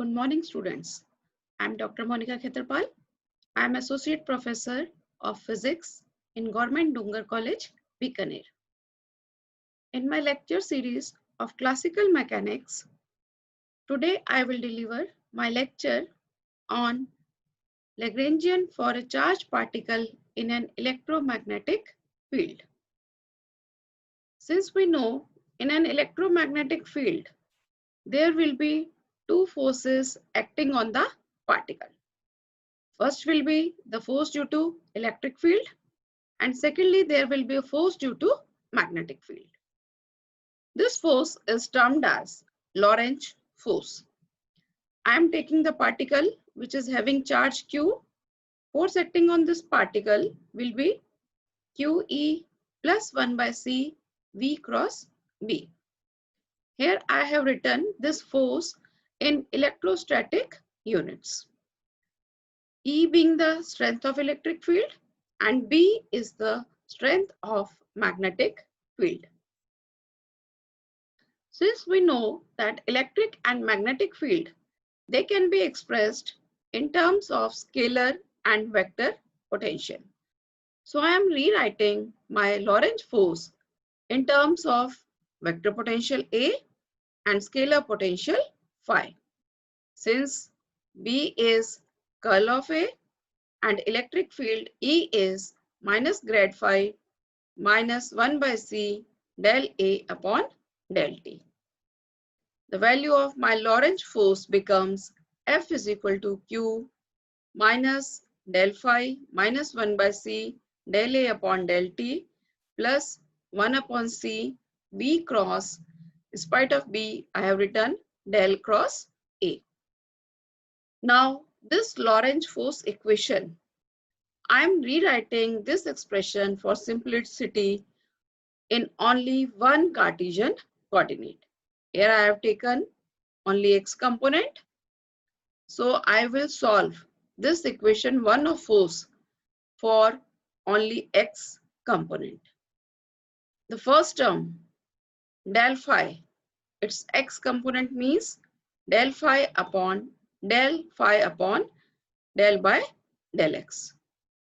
Good morning, students. I'm Dr. Monika Khetarpal. I'm Associate Professor of Physics in Government Dungar College, Bikaner. In my lecture series of Classical Mechanics, today I will deliver my lecture on Lagrangian for a charged particle in an electromagnetic field. Since we know in an electromagnetic field, there will be two forces acting on the particle. First will be the force due to electric field, and secondly there will be a force due to magnetic field. This force is termed as Lorentz force. I am taking the particle which is having charge Q. Force acting on this particle will be QE plus 1 by C V cross B. Here I have written this force in electrostatic units. E being the strength of electric field and B is the strength of magnetic field. Since we know that electric and magnetic field, they can be expressed in terms of scalar and vector potential. So I am rewriting my Lorentz force in terms of vector potential A and scalar potential phi. Since B is curl of A and electric field E is minus grad phi minus 1 by C del A upon del T. The value of my Lorentz force becomes F is equal to Q minus del phi minus 1 by C del A upon del T plus 1 upon C B cross, in spite of B, I have written del cross A. Now, this Lorentz force equation, I am rewriting this expression for simplicity in only one Cartesian coordinate. Here I have taken only x component. So I will solve this equation 1 of force for only x component. The first term, del phi, its x component means del phi upon del by del x.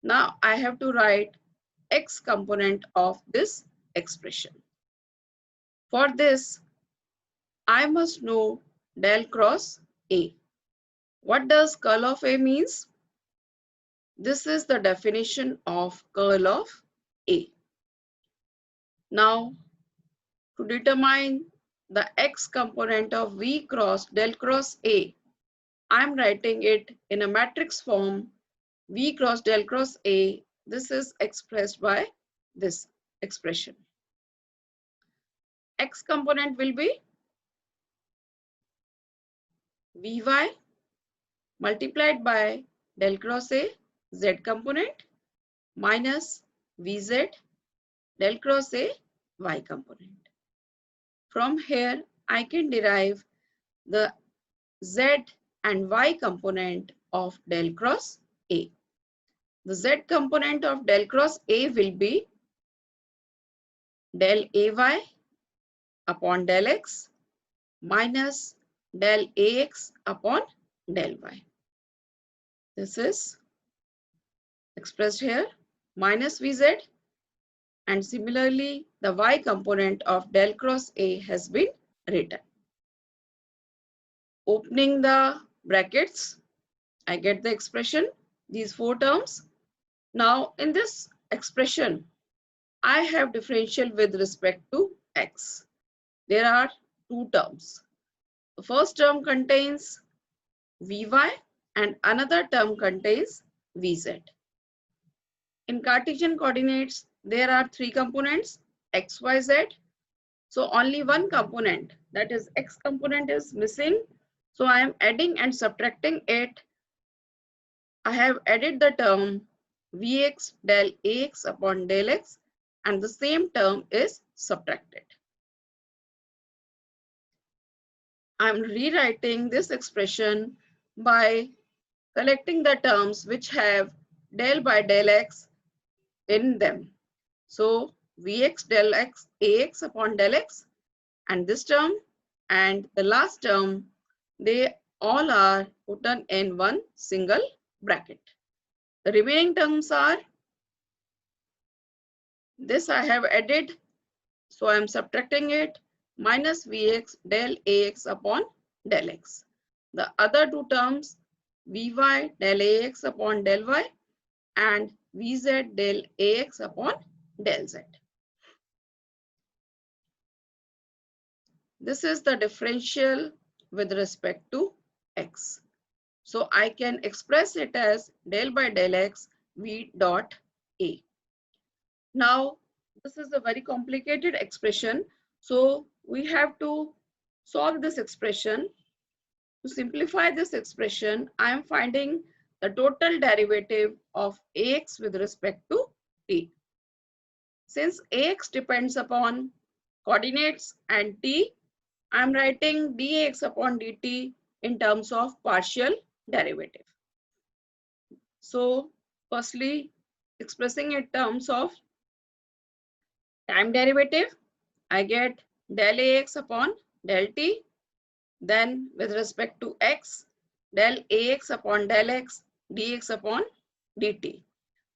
Now I have to write x component of this expression. For this, I must know del cross A. What does curl of A means? This is the definition of curl of A. Now, to determine the x component of V cross del cross A, I am writing it in a matrix form. V cross del cross A, this is expressed by this expression. X component will be Vy multiplied by del cross A Z component minus Vz del cross A Y component. From here, I can derive the Z and Y component of del cross A. The Z component of del cross A will be del Ay upon del X minus del Ax upon del Y. This is expressed here minus Vz, and similarly the Y component of del cross A has been written. Opening the brackets, I get the expression, these four terms. Now in this expression, I have differential with respect to x. There are two terms. The first term contains Vy and another term contains Vz. In Cartesian coordinates, there are three components, x, y, z. So only one component, that is x component, is missing. So I am adding and subtracting it. I have added the term Vx del Ax upon del x, and the same term is subtracted. I am rewriting this expression by collecting the terms which have del by del x in them. So Vx del x Ax upon del x and this term and the last term, they all are put in one single bracket. The remaining terms are, this I have added, so I am subtracting it, minus Vx del Ax upon del x. The other two terms, Vy del Ax upon del y and Vz del Ax upon del z. This is the differential with respect to x. So I can express it as del by del x v dot a. Now, this is a very complicated expression. So we have to solve this expression. To simplify this expression, I am finding the total derivative of ax with respect to t. Since ax depends upon coordinates and t, I am writing dx upon dt in terms of partial derivative. So firstly, expressing in terms of time derivative, I get del ax upon del t. Then with respect to x, del ax upon del x dx upon dt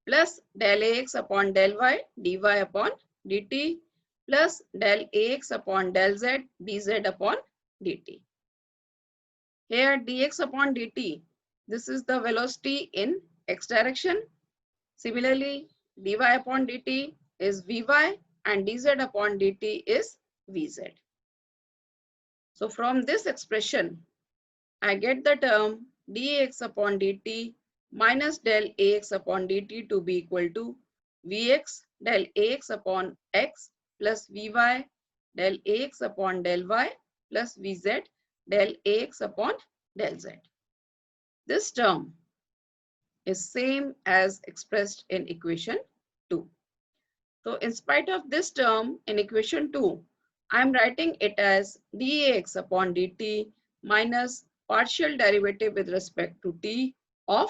plus del ax upon del y dy upon dt plus del ax upon del z dz upon dt. Here dx upon dt, this is the velocity in x direction. Similarly, dy upon dt is vy and dz upon dt is vz. So from this expression, I get the term dx upon dt minus del ax upon dt to be equal to vx del ax upon x plus vy del ax upon del y plus vz del ax upon del z. This term is same as expressed in equation 2. So in spite of this term in equation 2, I am writing it as dx upon dt minus partial derivative with respect to t of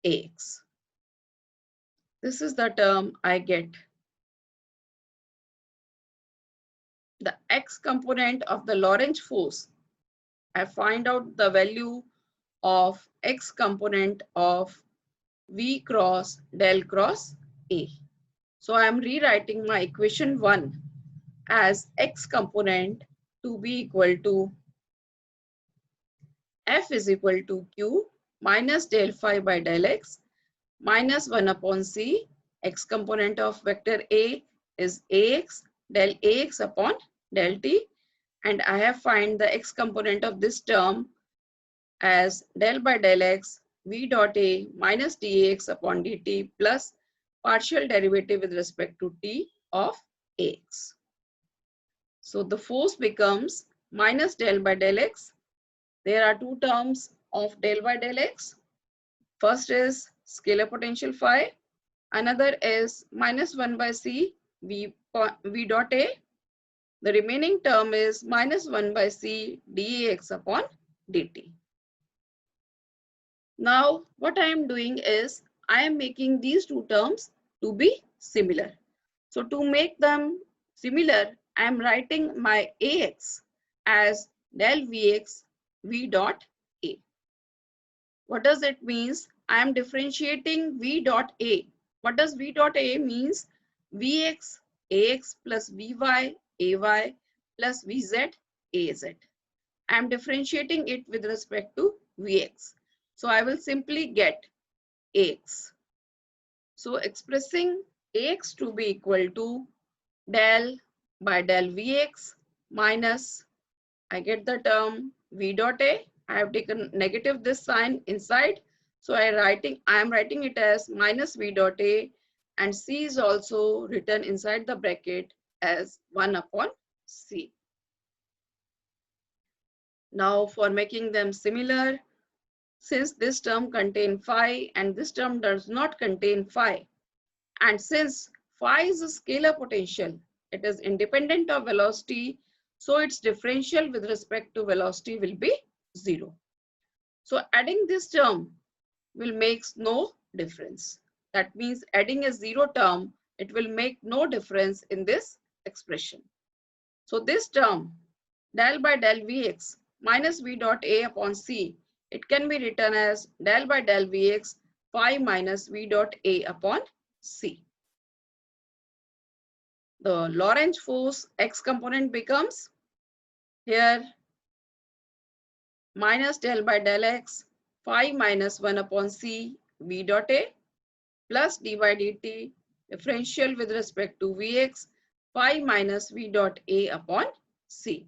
ax. This is the term I get. The x component of the Lorentz force, I find out the value of x component of v cross del cross a. So I am rewriting my equation 1 as x component to be equal to f is equal to q minus del phi by del x minus 1 upon c. X component of vector a is ax del ax upon del t, and I have find the x component of this term as del by del x v dot a minus dx upon dt plus partial derivative with respect to t of ax. So the force becomes minus del by del x. There are two terms of del by del x. First is scalar potential phi. Another is minus 1 by c v dot a. The remaining term is minus 1 by c dx upon dt. Now what I am doing is I am making these two terms to be similar. So to make them similar, I am writing my ax as del vx v dot a. What does it means? I am differentiating v dot a. What does v dot a means? Vx ax plus vy ay plus vz az. I am differentiating it with respect to vx. So I will simply get ax. So expressing ax to be equal to del by del vx minus, I get the term v dot a. I have taken negative this sign inside. So I am writing it as minus v dot a, and c is also written inside the bracket as 1 upon c. Now for making them similar, since this term contains phi and this term does not contain phi, and since phi is a scalar potential, it is independent of velocity, so its differential with respect to velocity will be 0. So adding this term will make no difference. That means adding a 0 term, it will make no difference in this expression. So this term del by del vx minus v dot a upon c It can be written as del by del Vx phi minus V dot A upon C. The Lorentz force X component becomes here minus del by del X phi minus 1 upon C V dot A plus d by dt differential with respect to Vx phi minus V dot A upon C.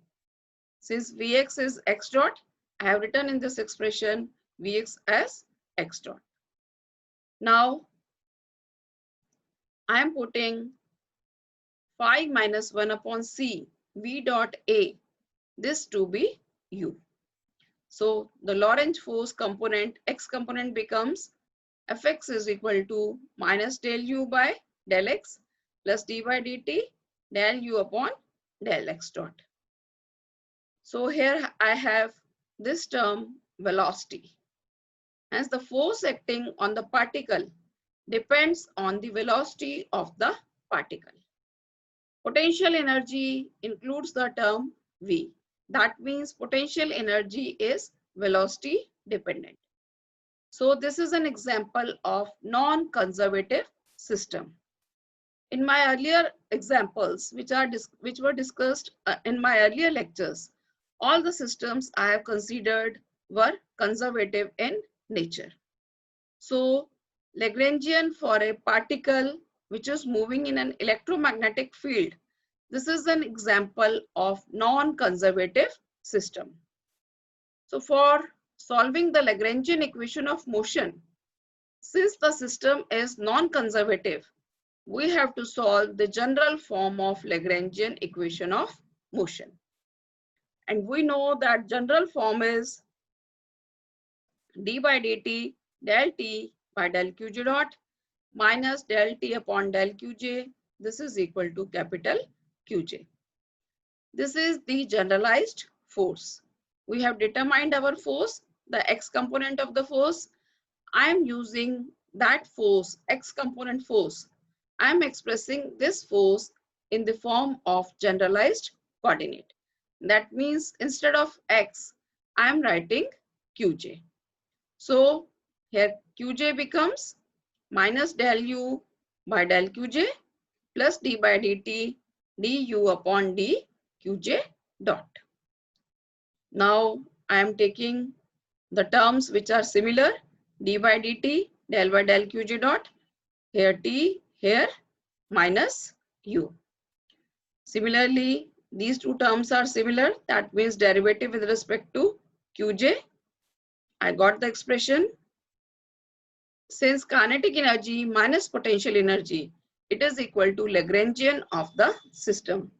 Since Vx is x dot, I have written in this expression Vx as x dot. Now, I am putting phi minus 1 upon C V dot A, this to be U. So, the Lorentz force component, X component becomes Fx is equal to minus del U by del X plus d by dt del U upon del X dot. So, here I have this term velocity. Hence, the force acting on the particle depends on the velocity of the particle. Potential energy includes the term V. That means potential energy is velocity dependent. So this is an example of non-conservative system. In my earlier examples, which were discussed in my earlier lectures, all the systems I have considered were conservative in nature. So Lagrangian for a particle which is moving in an electromagnetic field, this is an example of non-conservative system. So for solving the Lagrangian equation of motion, since the system is non-conservative, we have to solve the general form of Lagrangian equation of motion. And we know that general form is d by dt del t by del qj dot minus del t upon del qj. This is equal to capital Qj. This is the generalized force. We have determined our force, the x component of the force. I am using that force, x component force. I am expressing this force in the form of generalized coordinate. That means instead of x, I am writing Qj. So here Qj becomes minus del u by del Qj plus d by dt du upon d Qj dot. Now I am taking the terms which are similar, d by dt del by del Qj dot, here t, here minus u. Similarly, these two terms are similar, that means derivative with respect to Qj. I got the expression. Since kinetic energy minus potential energy, it is equal to Lagrangian of the system.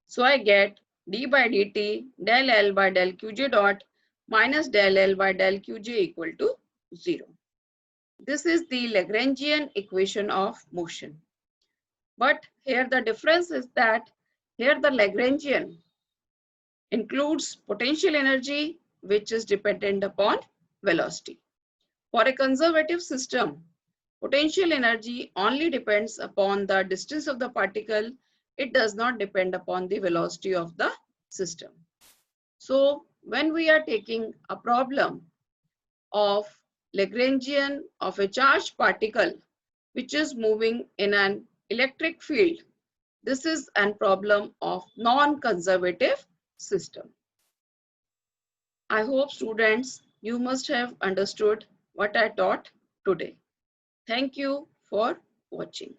So I get d by dt del L by del Qj dot minus del L by del Qj equal to 0. This is the Lagrangian equation of motion. But here the difference is that here the Lagrangian includes potential energy which is dependent upon velocity. For a conservative system, potential energy only depends upon the distance of the particle. It does not depend upon the velocity of the system. So when we are taking a problem of Lagrangian of a charged particle which is moving in an electric field, this is a problem of non-conservative system. I hope students, you must have understood what I taught today. Thank you for watching.